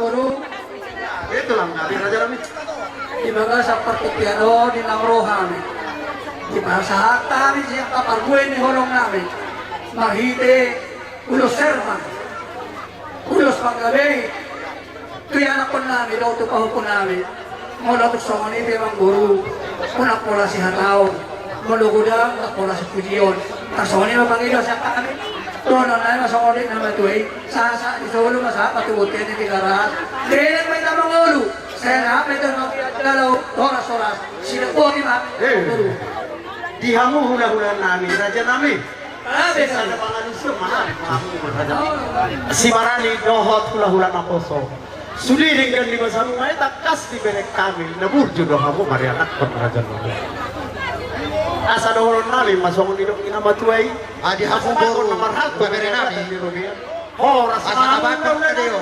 guru. Itu lang nabi Raja Rami. Di baga sa partikyano di Naurohan. Di bahasa kami siya kaparbuhay ni Horong namin. Mahite, ulos serman. Ulos paggabi. Ito'y anak ko namin, daw ito pahukon namin. Mula ito sa maniti mga guru. Unak mula si Hataw. Malugudang, unak mula si Pujiyon. Kasoni mapangilo siya kami. Tuhan na masongolit na matuloy. Sa isulo masa patubutin ni Tigarat. Dahil may tamang ulo. Saya na may tamang galaw. Oras-oras. Sila po ni Mami. Di hamu hula-hula namin Raja Rami. Grabe sa Ada mga lusyo mahal. Raja Rami. Si Marani dohot hula-hula na poso. Suliling dan lima sanu ay takas di benek kami. Naburjo do hamu marianak kot Raja Rami. Asa dohon namin masong nilong inamatuay. Adi hamu boru babere nami. Horas Asa nabandang ka diyo.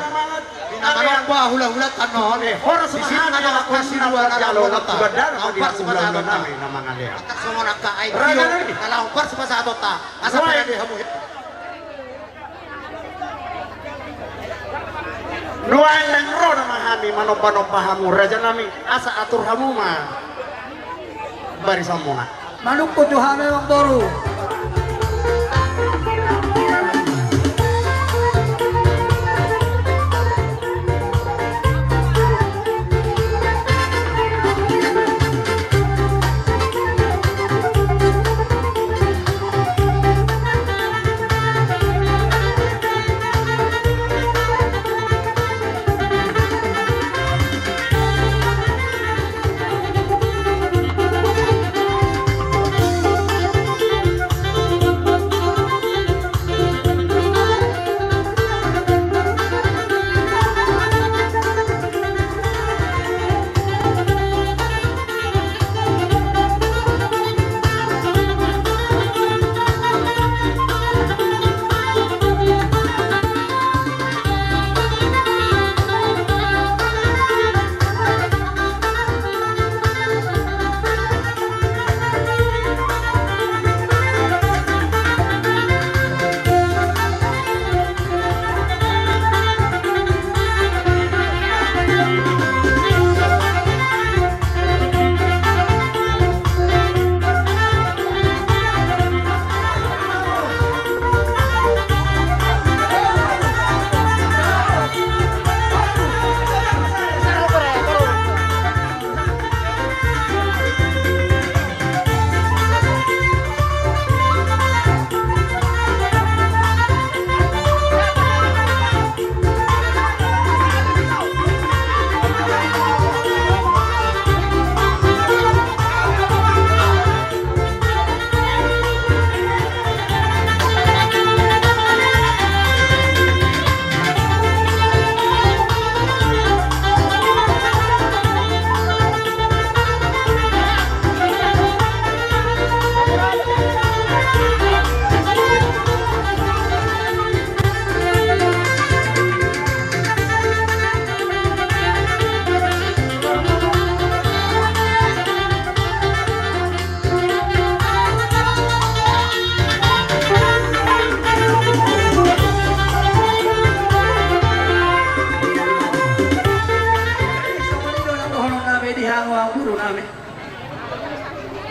Namanong ba hula-hula tanon. Horas Sisi na naman kasi luar na lolota. Ampar sa pasado ta. Atas semua ka ay diyo. Kalampar sa pasado ta. Asa pa di hamu. Nuan lang ro na mahami manopa-nopa hamu Raja Rami. Asa atur hamu mah. Barisan mo na. Manukot yung hamil ang boro.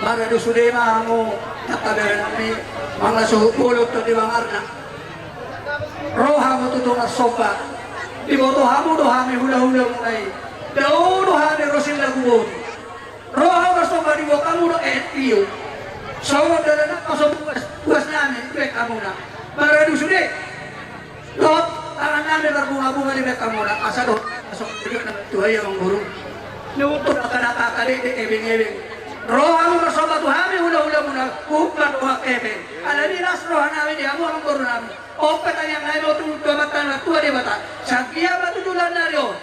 Para do sudema mo nakabera nami mga suhulot to di bangarna. Roha mo to nga sopa. Di mo to hamo do hami hula-hula mo ay. Daw do hami rosin na gubon. Roha mo sopa di mo kamu do etiyo. So mo dala na kaso buwas namin ito kamu na. Para do sude. Lot tangan namin berbunga-bunga di kamu na. Asa do masuk dikit na tuhay ang guru. Nuto na nakakali di ebing-ebing. Roha mo masoba tu hami hula-hula muna kupat o hakebe. Alani nas roha namin di amo ang guru namin. O petanya ngayon mo tumutwa mata na tuwa di bata. Sagya matutulan na rin.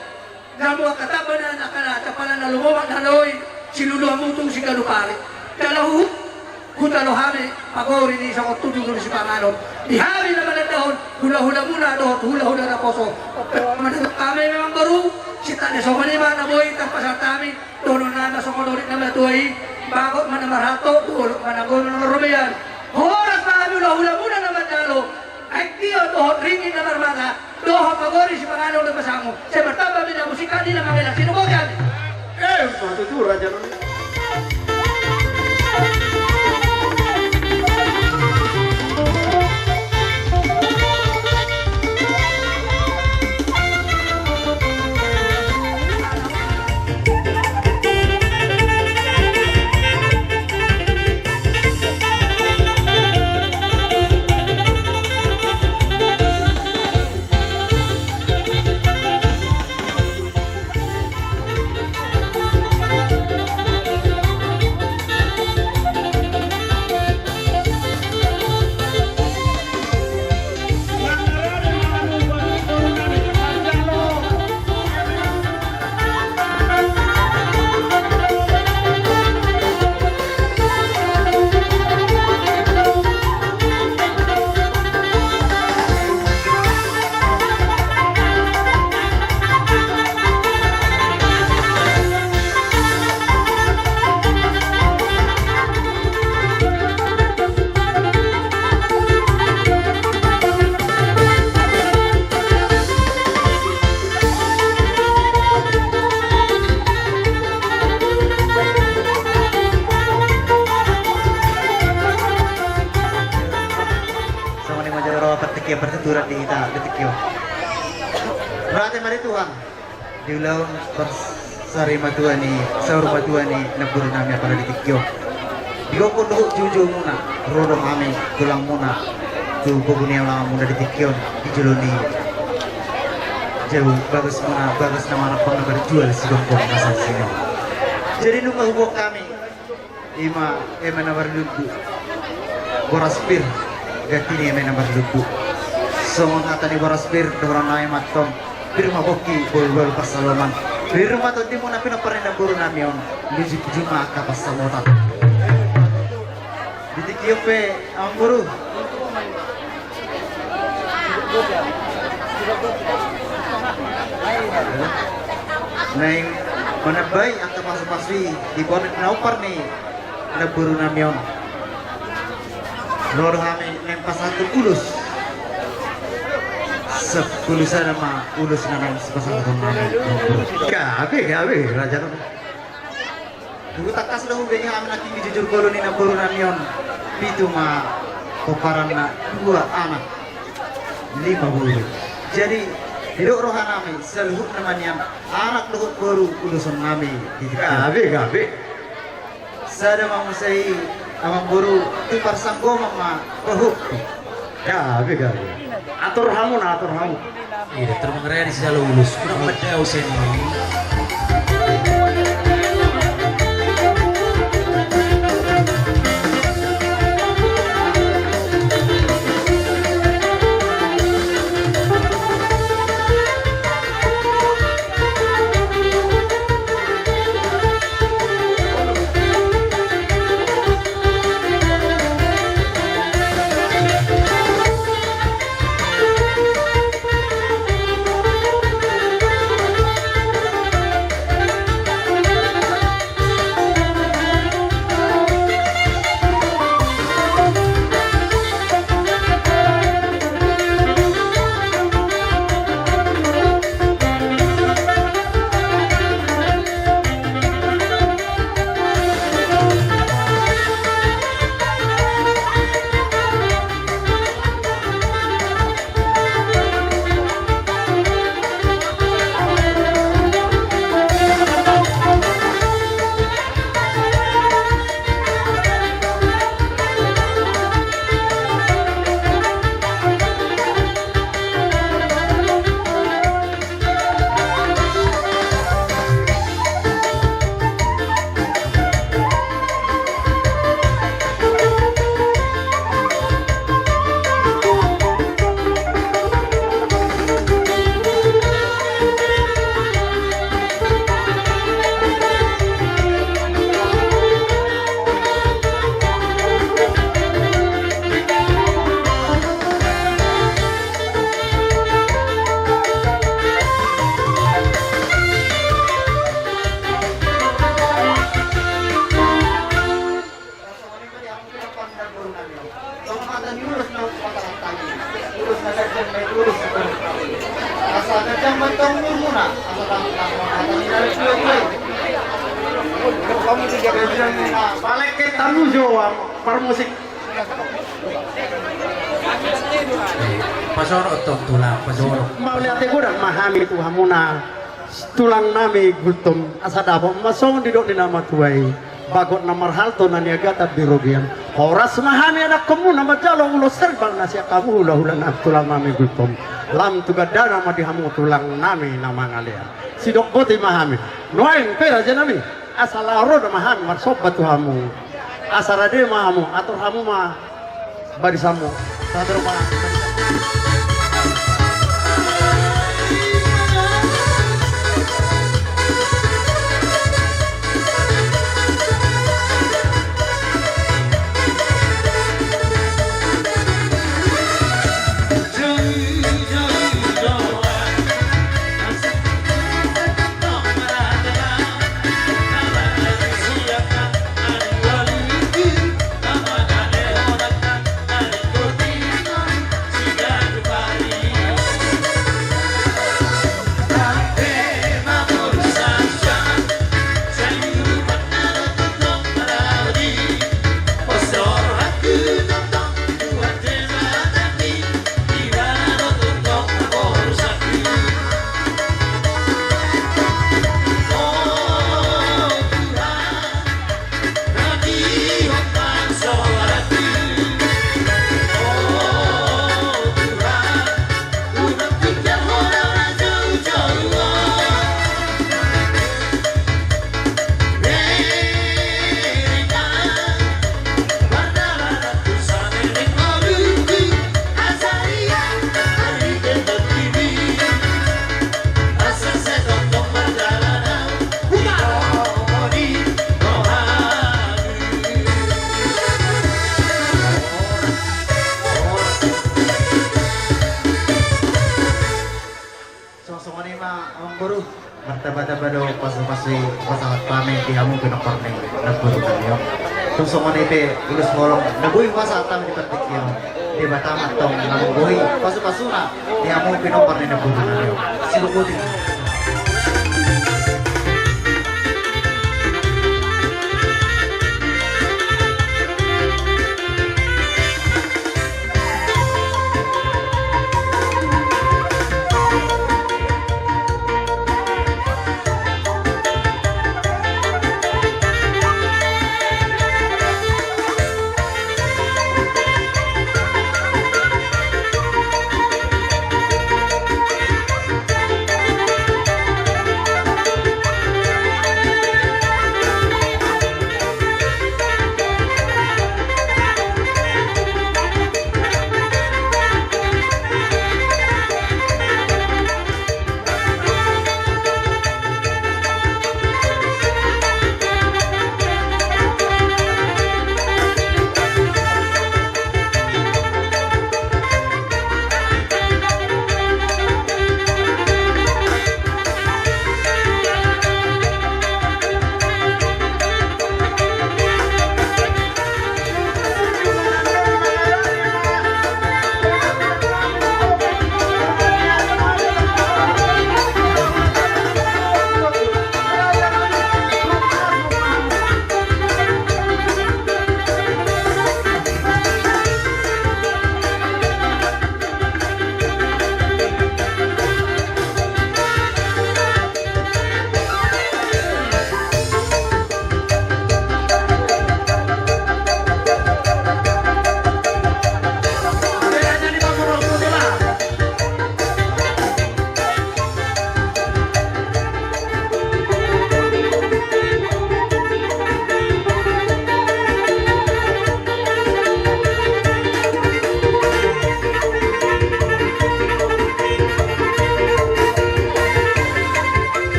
Gamu kataba na nakala tapala na lumawag haloy. Sinuluha mo itong si Galupari. Kalahu kutalo hami pagori ni sa kutudong si Panganon. Di hami naman ang taon hula-hula muna doon hula-hula na poso. Kami memang baru sita ni somanima na boy tapasat kami doon na masokonorit na matuay. Bakot man marato tulog man ang gulong ng rumayan. Horas na kami hula muna naman dalo. Ay tiyo doon ringin na marmata. Doon pagori si Panganon na masango. Sa martaba nila mga sinubukan. Matutur aja nun. Pertikyo pertuturan di kita pertikyo. Berarti mari Tuhan. Diulang bersari matuan ni sahur matuan ni nabur nami para ditikyo. Digo ko do jujur muna rodong kami tulang muna tu kubunia ulang muna ditikyo dijuluni. Jauh bagus nama pang berjual si gompong kasar sini. Jadi nunggu hubung kami ima nomor lubu boraspir gatini nomor lubu. Semua kata di boraspir dorang naik matom firma boki bol pasalaman firma to di mo na pinaparina buru namion luji juma ka pasamotat ditikyo pe ang buru naing manabay ang kapasapaswi di bonet naupar ni naburu namion lor kami neng pasatu ulus sepuluh sana mah ulus nanam sepasang kami gabe raja tu dulu tak kas dah hubungi kami nanti jujur koloni naburu namion itu mah koparan na 2 anak 5 bulu jadi hidup rohan kami seluhut namanya anak luhut baru ulusan kami gabe sada mamusai amang buru tu parsanggo mama bahuk gabe Atur hamu. Iya, termengerti selalu lulus. Kurang pada usia ini. Balik kita nuju permusik. Pasorot to tulang, pasorot. Mau lihat aku dan memahami itu hamuna tulang nami gultum asadabo masong didok di nama tuai bagot nomor halto naniaga tak birogian horas memahami anak kamu nama jalo ulo serbal nasi kamu ulah ulah tulang nami gultum lam tugada nama dihamu tulang nami nama ngalian sidok boti memahami noeng pera nami asal aro memahami marsobat tuhamu asarade mahamu atur hamu mah barisamu satu rumah. Martabada do pas-pasi pasangat pami dihamu pinokor ning naguro kanyo. Tung somonete ulus ngolong nabuhi masa atam di petikyo. Di batamat tong nabuhi pasu-pasuna dihamu pinokor ning naguro kanyo. Silukuti.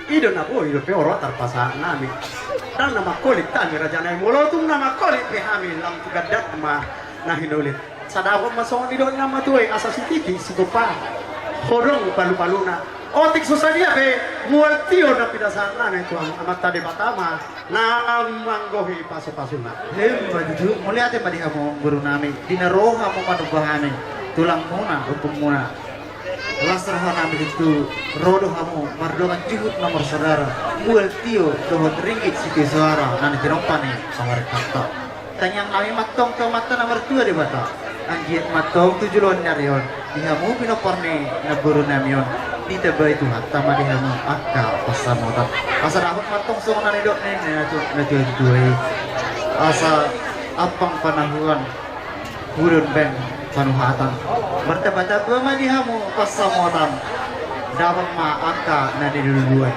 Idon ako, idon pe oro tarpasa nami. Dan nama kolik tani raja nai molotung nama kolik pe hamil lam tugadat ma nahinulit. Sadako masong idon nama tuai asa sitiki si gopa. Hodong palu-palu na. Otik susah dia be mualtio na pinasana na ito ang amat tadi patama na manggohi paso-pasuna. Hemba jujur, mulia ate padi kamu guru nami. Dinaroha mo manubahami. Tulang muna, upung muna. Lasraha nami itu rodo kamu mardongan juhut nomor saudara. Mual tio dohon ringgit siti suara nani tinompani sawar kata. Tanyang nami matong to mata nomor 2 di bata. Anggiat matong 7 lon nyarion. Dihamu pinoporne na guru namion. Dita ba itu hatta madi hamu akka pasamotat. Asa rahot matong so nani dok nene na tuai. Asa apang panahuan hurun beng panuhatan. Bertebata ba madi hamu pasamotan. Dapat ma angka na diduluan.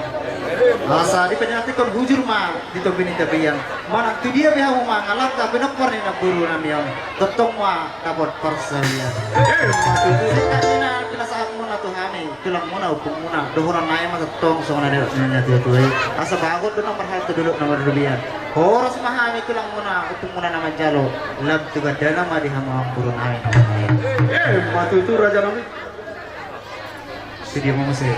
Asa di penyakit kon hujur ma dito binita biyan. Mana tu dia biha mo mangalap ka pinapor ni na guru namion. Totong ma dapat persalian. Kanina pinasahan mo na to kami. Tulang muna upong muna. Dohoran na yung matatong so na niya tuloy. Asa bagot doon ang marhal to dulok na marubiyan. Horas mahami tulang muna upong muna naman jalo. Lab tuga dala ma diha mo ang guru namin. Matutu raja namin. Sige mo mo sir.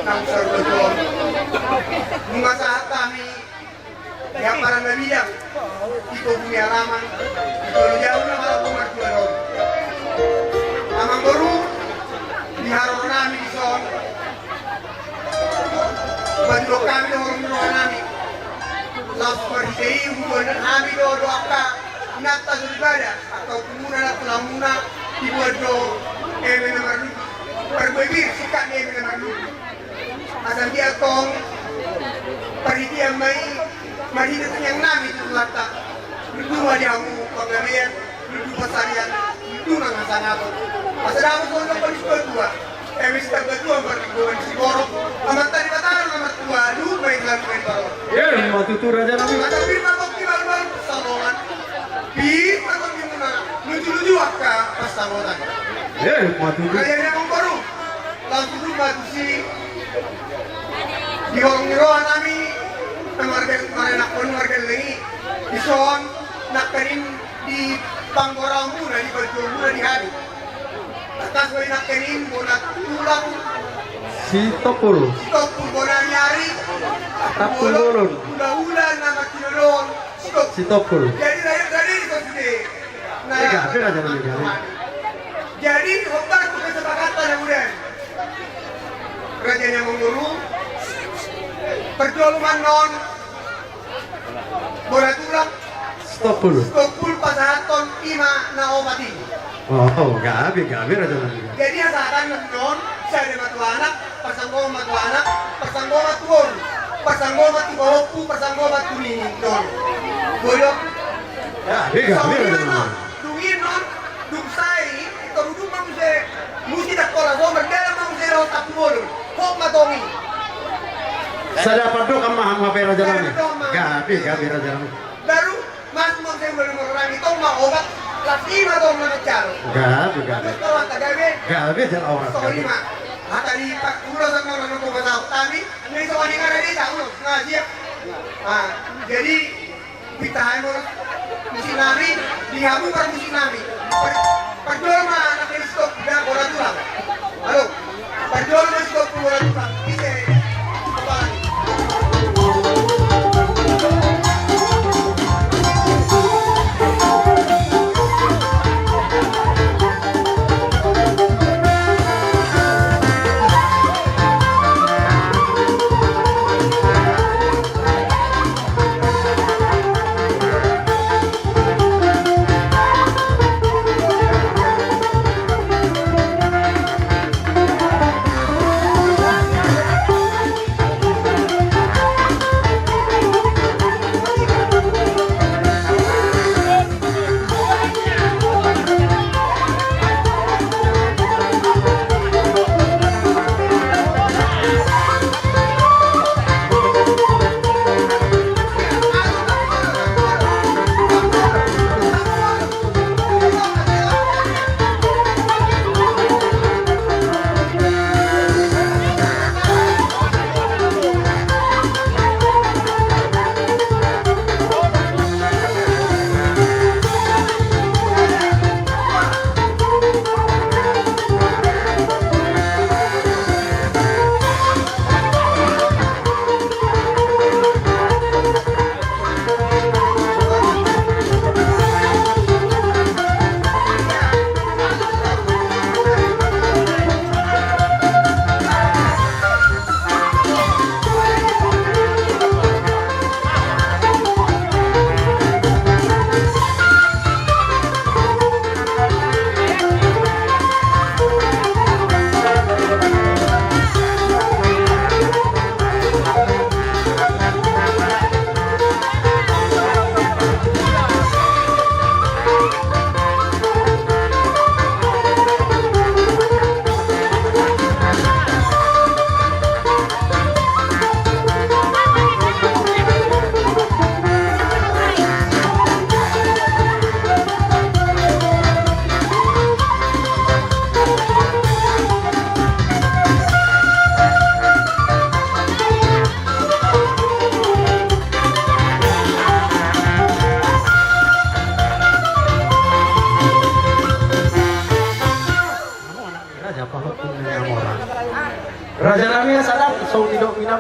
ng servidor. Mga saat kami yang para nabilang ito bumiaraman ito jauh na para bumartuaron. Amang guru diharap namin di son. Badulok kami na horong namin. Laos parisayi hubungan kami do akka inata sulibada atau pemuna na tulamuna dibuat do eme na marlu. Berbibir sikat eme na marlu. Asal dia kong paritia mai madina yang nami itu lata. Itu wadiamu pengalian, itu pasarian, itu nangasanato. Asal aku kono polis kedua. Emis kedua berikuan si borok. Amat tadi bataran amat tua, lu main baru. Ya, matutu raja nami. Ada firman bukti baru salongan. Firman bukti mana? Lucu-lucu akka pas salongan. Ya, matutu. Kaya yang baru. Langsung tu batu si di orang nami warga nak pun warga lagi di son nak kerin di Panggorang muna di Bajul muna di hari atas boleh nak kerin boleh tulang Si Topul. boleh nyari Tapul bolon. ulah nama kinolong Si Topul. jadi dari itu sudah nah Gabe raja nami gabe. jadi obat tu kesepakatan yang mudah rajanya mengguru perjualan non bola tulang Stopul. kumpul pasahaton ima na omati. Oh, gabe raja nami. Jadi asakan non saya ada matu anak, pasanggo matu anak, pasanggo matu gol, pasanggo matu boku, pasanggo matu ni non. Boyok. Gabe raja nami. Dungin non, dung sai, itu duduk manusia, musti tak kola, so berdala manusia lewat tak bolu, kok matongi. Sada padok ang mahang raja nami. Gabe raja nami. Baru mas mau saya belum orang itu mau obat lagi atau mau calo. Gabe. Kalau tak gawe, Gabe jan orang. so lima. Hata di pak ulo sama orang ko bataw tami, may so ani nga rin sa ulo ngaji. Jadi pitahan mo musinami, di hamu par musinami. Pagdol ma nakalistok da bola tulang. Halo. Pagdol ma stok bola tulang. Ite. Apa?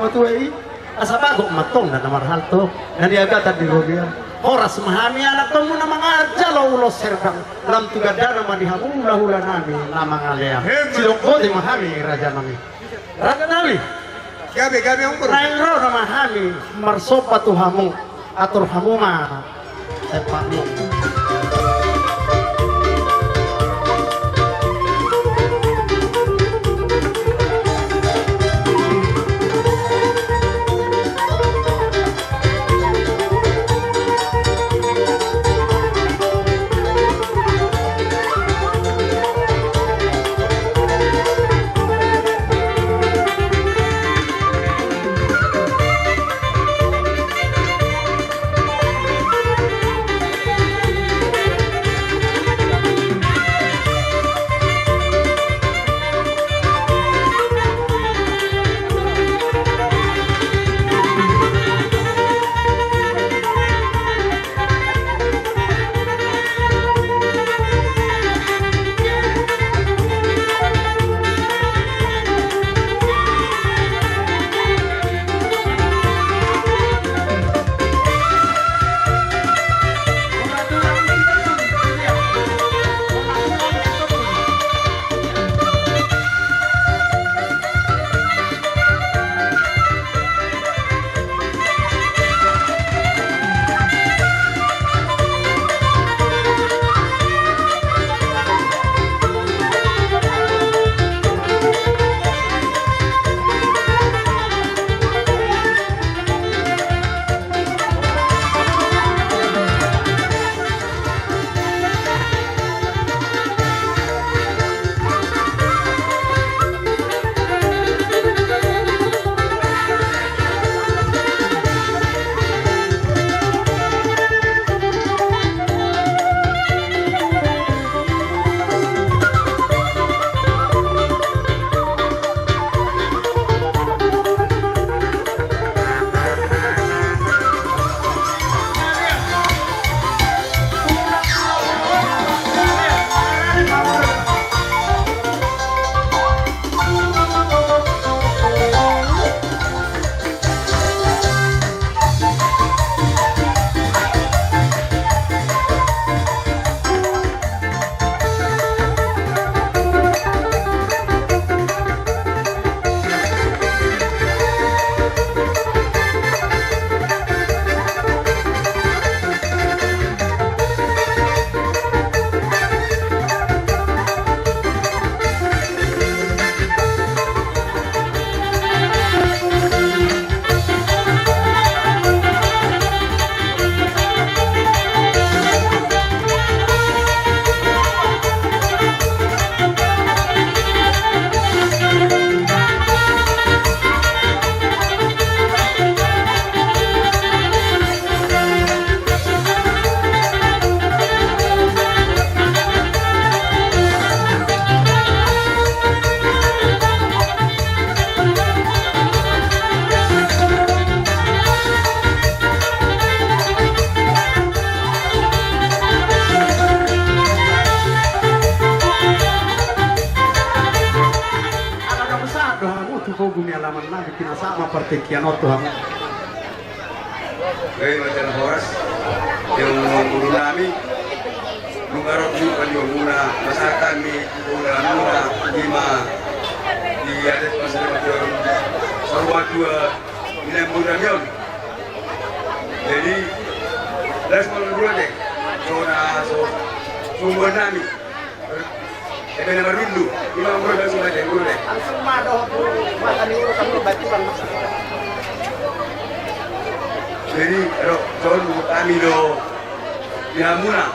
matuai asa bago matong na namarhal to naniaga tadi gobian oras mahami anak kamu na mga jalo ulos serbang lam tugada na manihamu hula nami na mga leam silongko di mahami raja nami Gabi ang kurang. Nairo na mahami marsopa tuhamu atur hamu ma sepamu kinasama partikian orto hamu. Ngayon macam oras yung guru namin mengarap juga yung muna masakan mi muna lima di adat masyarakat yang sarwa dua bilang muna yon. Jadi las malu deh so sumber nami. Ebe na marundu, imam bro dan semua deh, guru deh. Langsung madoh mata niru kami batipan mas. Jadi kalau John kami do diamuna,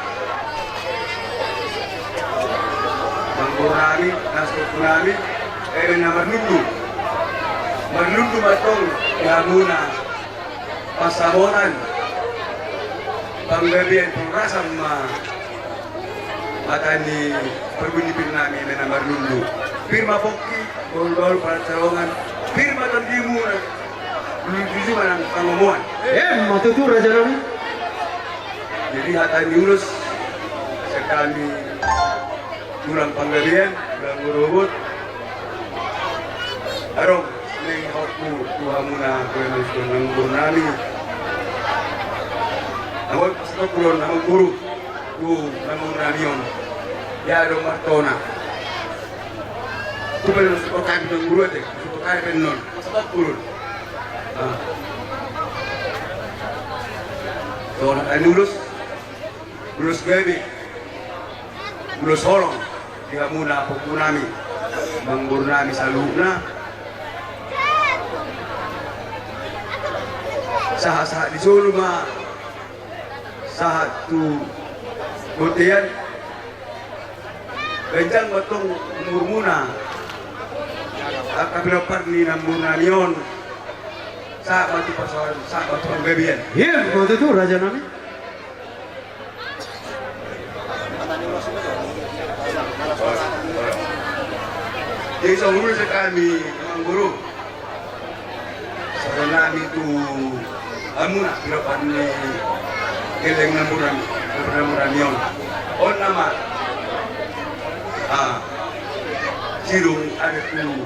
mengkurami, naskurami, ebe na marundu matong diamuna, pasaboran, panggabian pengrasam matani perbunyi namin na marundu. Firma Poki, gol-gol para carongan, firma tandimu na lulusisi man ang pangamuan. Matutur raja namin. Jadi hatan Yunus sekali pulang panggabian, pulang ngurubut. Arong, neng waktu Tuhan muna kuenos ng burnami. Nawag sa kulon ng guru tu ng burnami yon. Yado martona. Tu pala sa pagkain ng guru ate, sa pagkain nun. Sa kulon. So nulus gabi. Nulus holong. Dia muna po nami. Mangbur nami sa luna. Saha di solo saha tu butian benjang batong murmuna kapilapar ni namuna niyon sa batu pasawan sa batu panggabian. Iya, betul itu raja nami. Jadi sa ulo sa kami mga guru sa nami tu amuna pirapan ni geleng na murami yon. On nama silong ada tu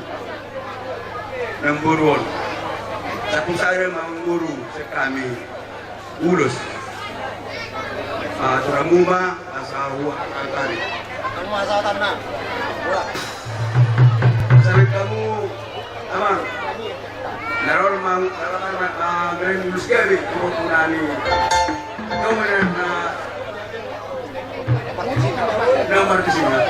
number 1 sa kung saan mga guru sa kami ulos turamuma asawa kakari sabi kamu amang naroon galing ulos gabi kung kunani ikaw man na markisina.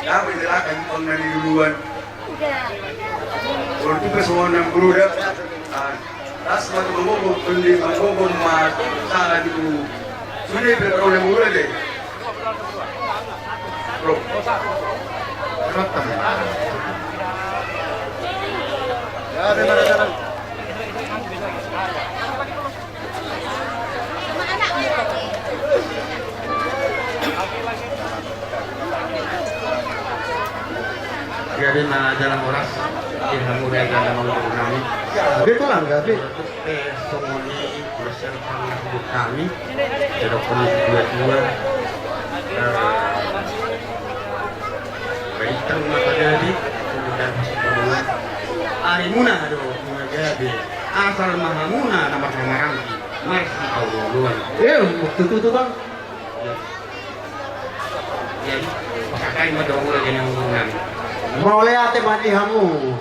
Dapat dilakukan penganiayaan. Kalau itu semua yang berudah, tas mengubur beli mengubur masalah itu sudah beroleh mulai deh. Bro, ya ada mana jalan? Jadi na jalan oras ilham udah jalan mau kami. Betul lah enggak be. Songoni beserta anak kami. Jadi perlu dua. Baitang mata jadi kemudian masuk kedua. Ari muna aduh jadi asal mahamuna nomor rangi. Marsi kau duluan. Betul bang. Jadi pakai madong udah jadi hubungan. Mulai ate mati hamu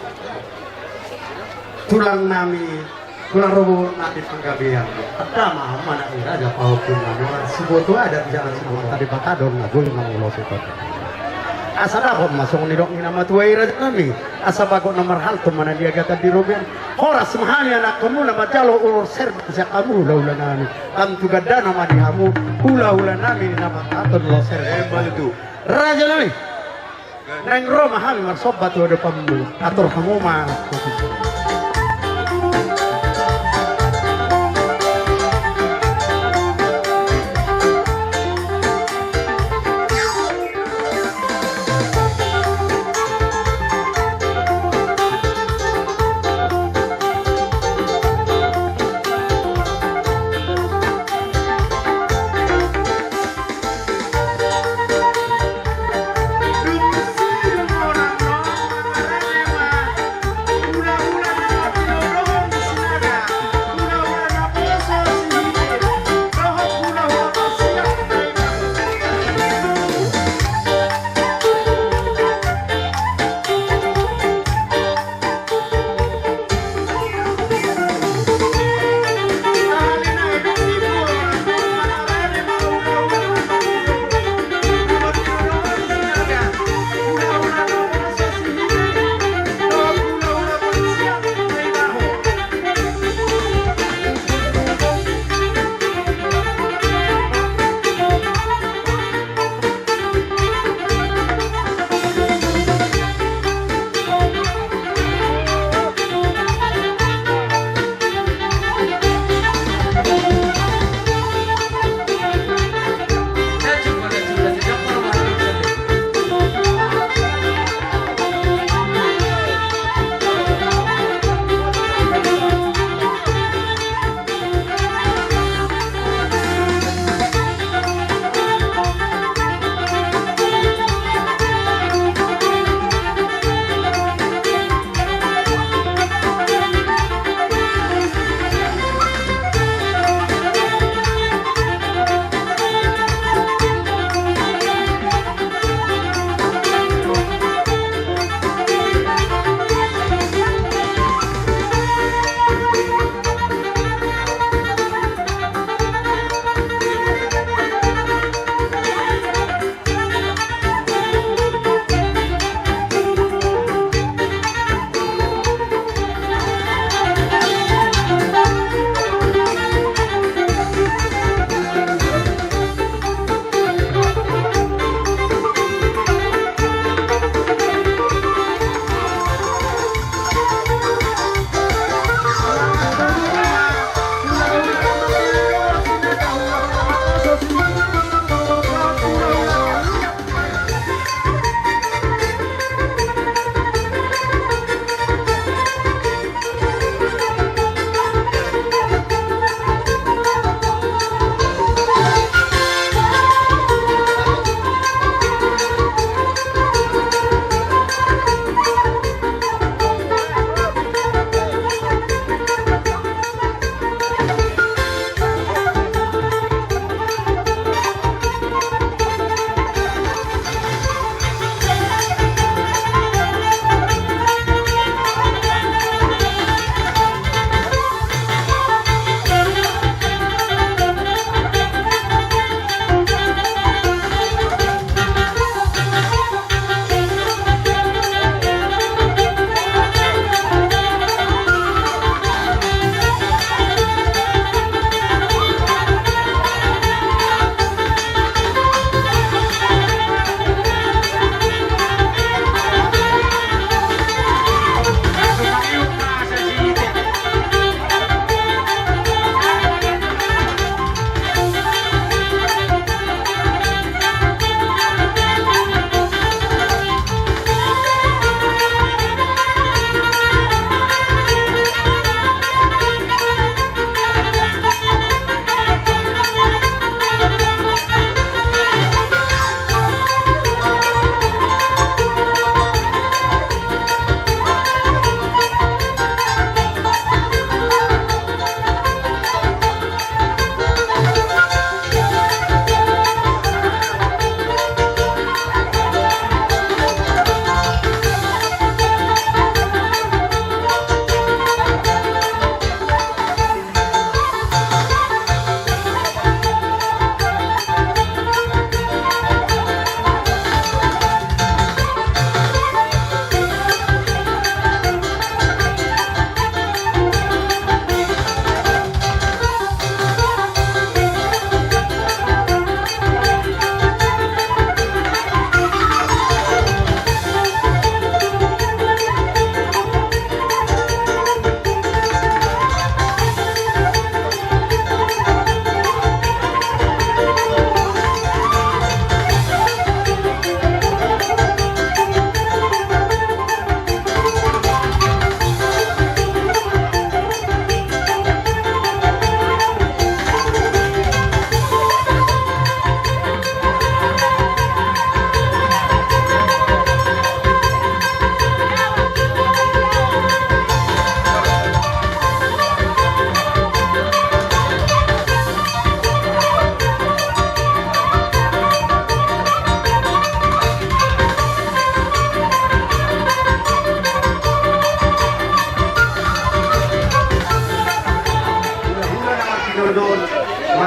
tulang nami tulang robo nanti penggabian ada mah mana raja pau pun nama siboto ada di jalan semua tadi bakadon na gul nang ulo sitot asa dapat masuk ni dok ni nama tuai raja kami asa bago nomor hal tu mana dia kata di robian horas mahani anak kamu nama jalo ulur serba kamu laula nani am juga dana nama di hamu ula nami nama katon lo serba itu raja nami neng Roma kami marsobat tuh ada pembu atur kamu mah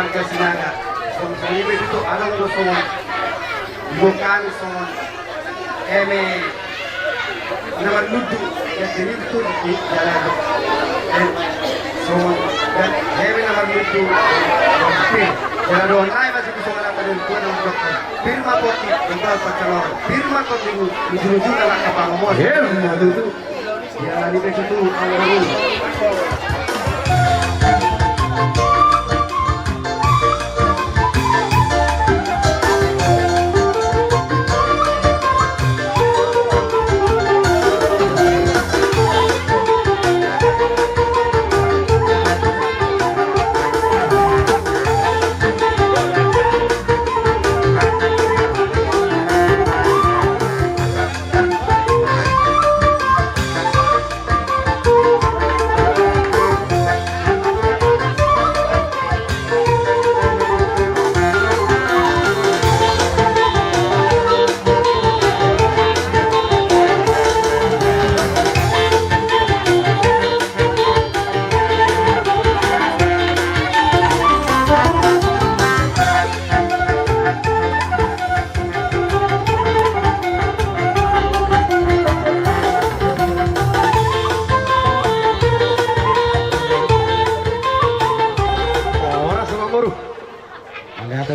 warga Sinaga. Son salibe dito alam ko son. Bukan son. Eme naman ludu yang diribut di jalan. Son dan eme naman ludu. Jalan doang ay masih bisa melakukan kuan ng dokter. Firma poti tunggal pacalon. Firma ko dinuju na lang kapangomos. Madudu. Ya di begitu ang lalu.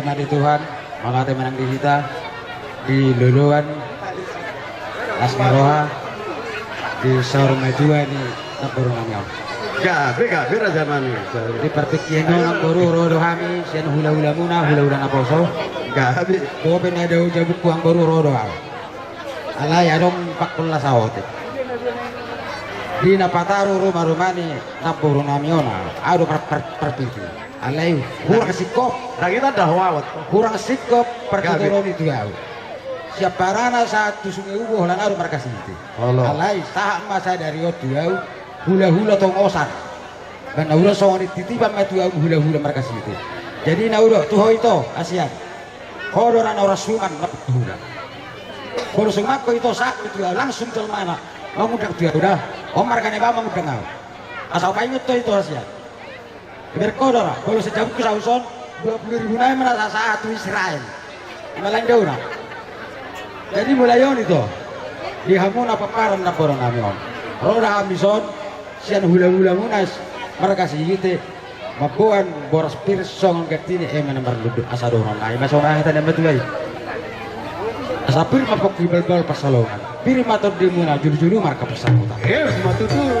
Mati Tuhan, mangate menang di kita di luluan Asmaroha di Saur Majua di Naporungannya. Gabe raja mami. Di perpikian nang boru rodo kami sian hula-hula muna hula-hula naposo. Gabe. Ko penada jabuk kuang boru rodo. Alay adong pakula sawot. Di napataru rumah-rumah ni Naporunamiona. Ado perpikir. Alay kurang sikop. Nah kita dah wawat. Kurang sikop pertuturan itu ya. Siapa rana satu sungai ubuh lan aru markas itu. Alay sahak masa dari otu ya. Hula-hula tongosan. Dan naura soang dititipan matu ya hula-hula markas itu. Jadi naura tuho itu asian. Kodoran ora sungan napet hula. Kalau sungat ko itu sak itu ya langsung tel mana. Mangudang tu ya udah. Omar kane ba mangudang ngau. Asal paingut to itu asian. Berkodora, kalau sejauh ke Sauson 20.000 naik merasa satu Israel malang jauh nah. Jadi mulai yon itu di hamuna paparan na porong namion roda hamison sian hula-hula munas mereka sihite mabuan boras pirsong ketini emang berluduk asadonon ay masong ahita na matulay asapir mapok bal-bal pasalongan piri matod di muna juru-juru marka pasamutan Matutur.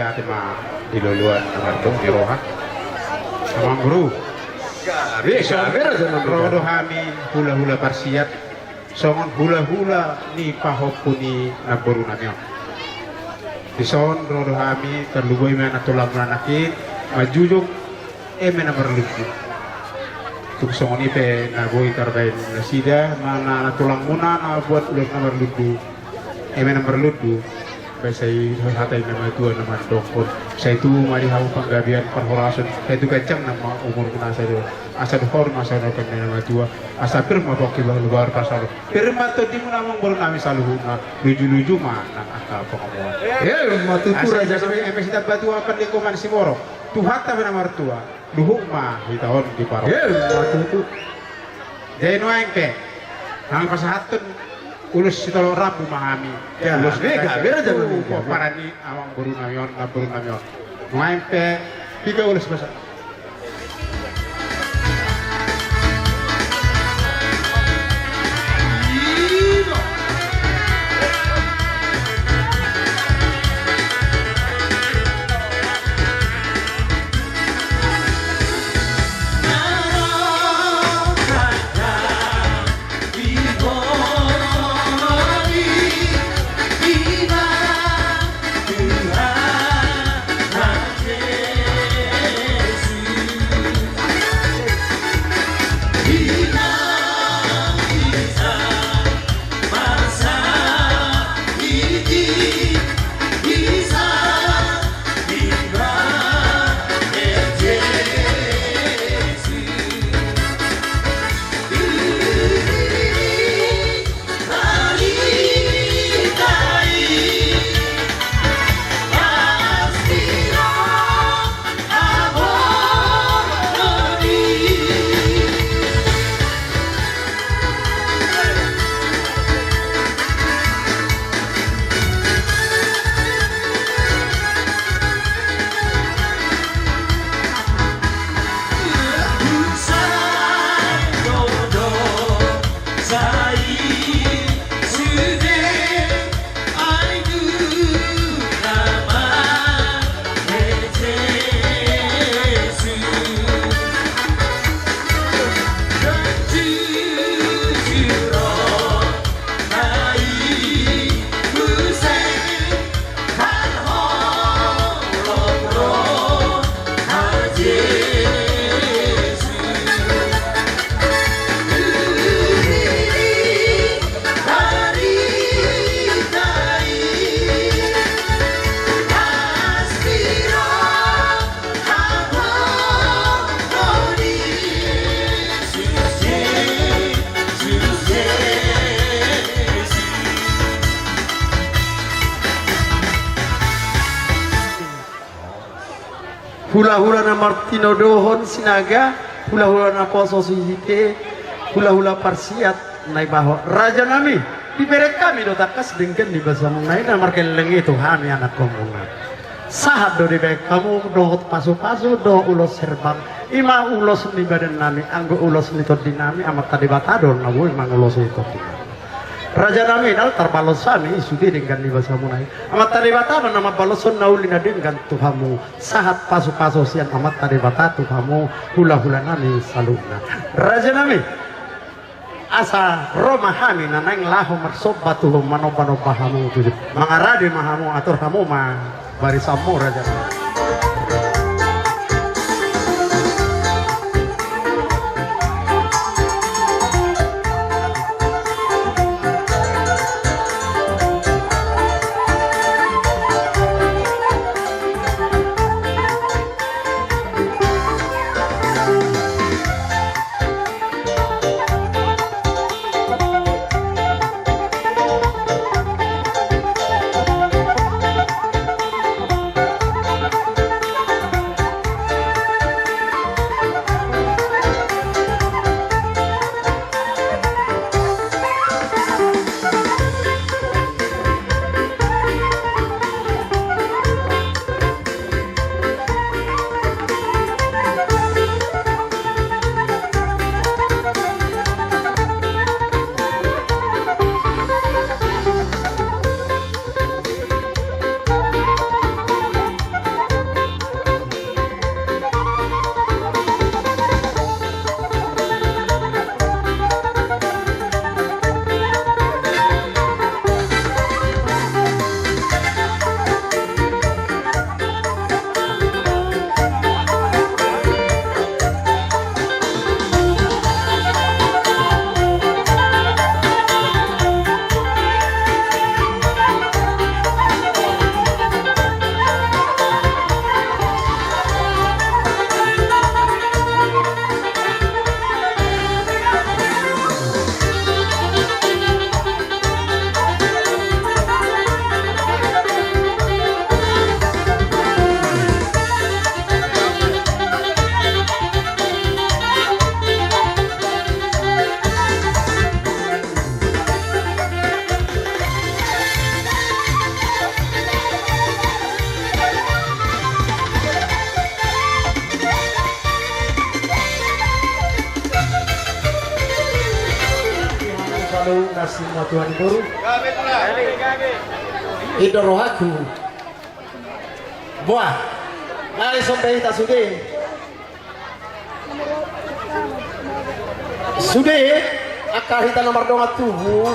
ate ma diluluan ngartok ni roha. Amang guru. Gabe raja na Rodo kami hula-hula parsiat. Songon hula-hula ni pahopuni nagboru nami. Dison rodo kami terluboy men atulang nanakit majujung na berlucu. Tuk songon ipe nagoy karbain nasida mana natulang muna na buat ulang na berlucu. Na berlucu. Saya hatai nama tua nama dokter. Saya itu mari hamu penggabian perhorasan. Saya itu kacang nama umur kena saya. Asal hor masa nak nama tua. Asal firma pakai luar pasal. Firma tu di mana mong boleh kami selalu luju mana apa pengamuan. matu tu Asal raja sampai MP kita batu apa di koman si borok. Tuhan tapi nama tua. Luhuk mah di tahun di parok. matu tu Jadi nuang pe. Hang pasahatun ulus si tolo rabu mahami. Ya, ulus bega raja na kok para ni awang buru namion, buru namion. Nuang pe tiga ulus bahasa. hula-hula na Martino Dohon Sinaga, hula-hula na Poso Sihite, hula-hula Parsiat na ibaho. Raja nami, diberi kami do takas dengan di bahasa mengenai nama keleng itu kami anak komunal. Sahat do diberi kamu do pasu-pasu do ulos serbang, ima ulos di badan nami, anggo ulos ni di nami amat tadi batador nabu imang ulos itu di nami. Raja nami dal terbalosani sudi dengan di bahasa munai. Amat tadi batador nama baloson naulina dengan Tuhamu. Sahat pasu-pasu sian amat tadi batatu Tuhamu hula-hula nami saluna. Raja nami asa Roma hami nanang lahu marsobatu manobano bahamu tujuh mangaradi mahamu atur hamu ma barisamu raja nami. semua Tuhan Guru. Itu roh aku. Buah. Mari sampai kita sudah akar kita nomor 2 tubuh.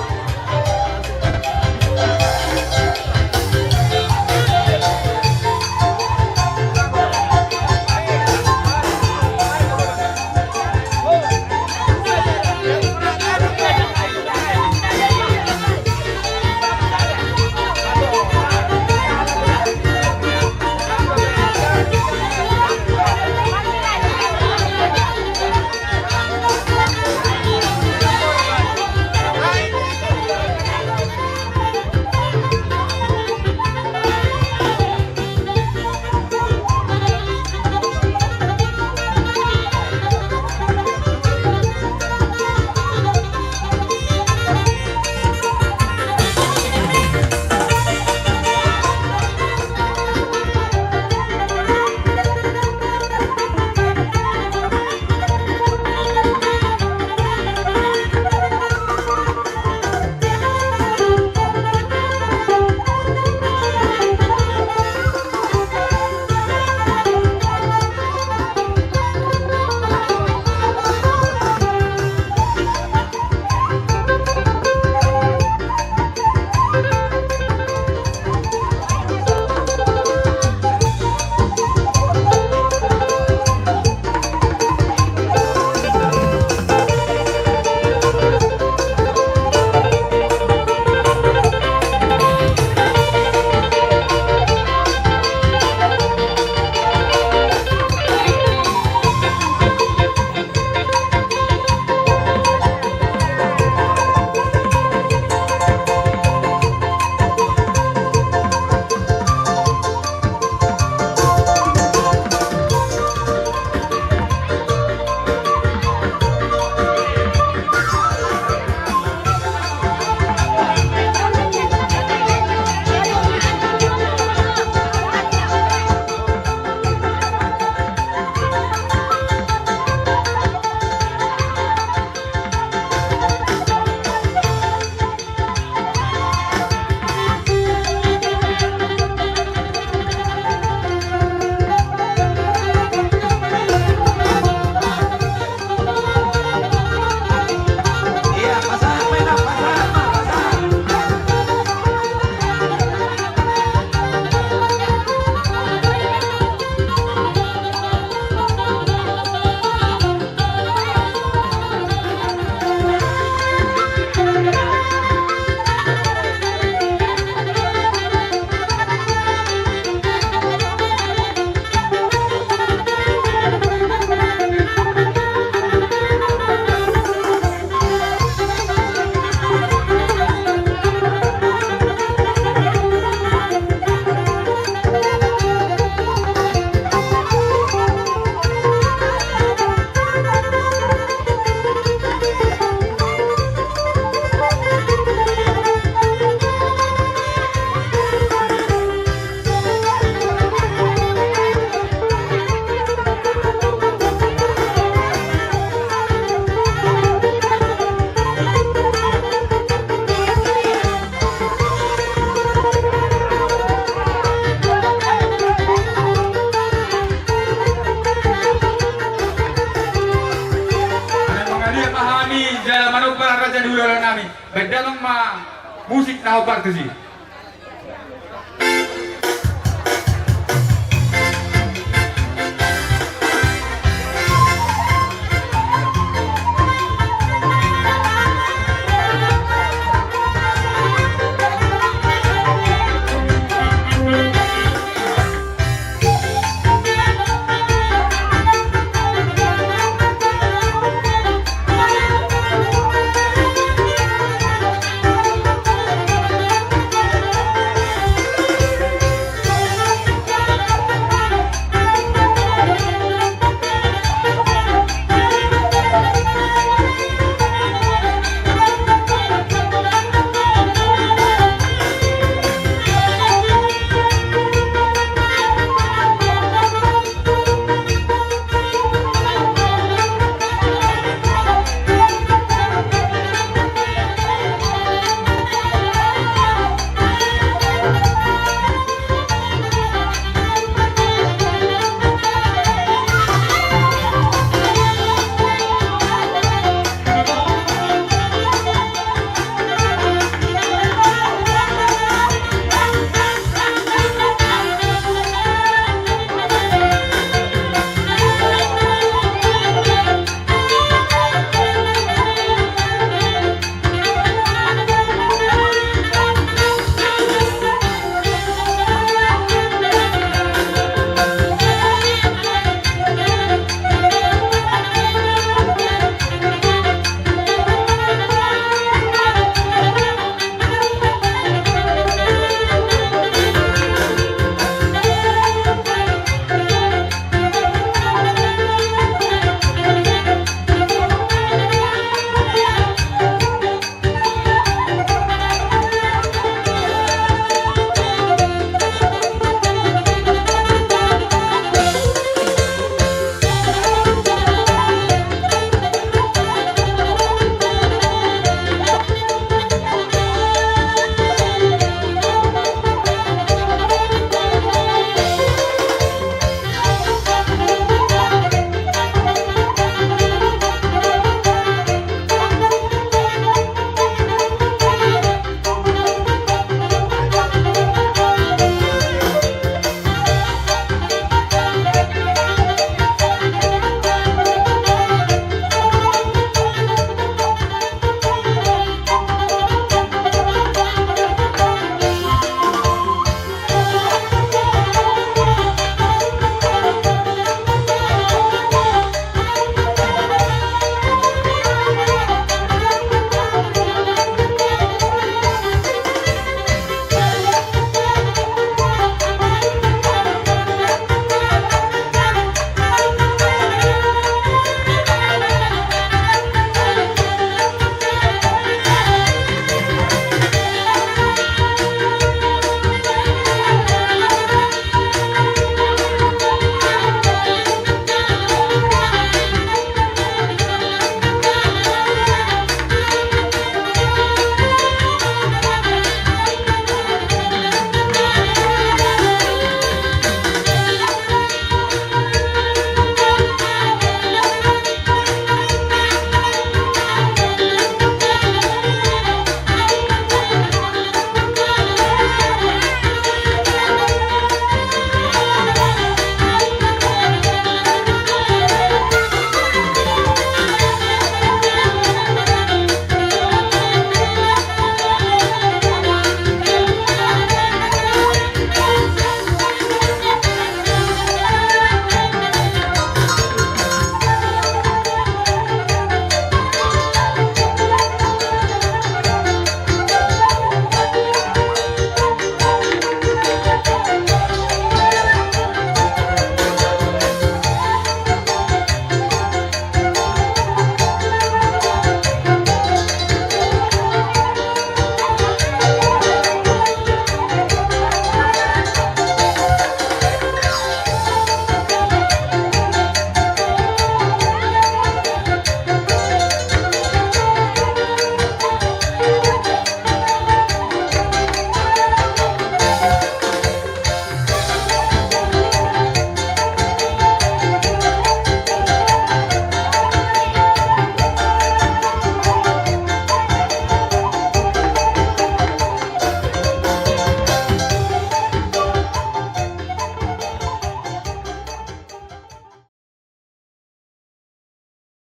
Raja dulu nami, bedamang musik tahu partusi.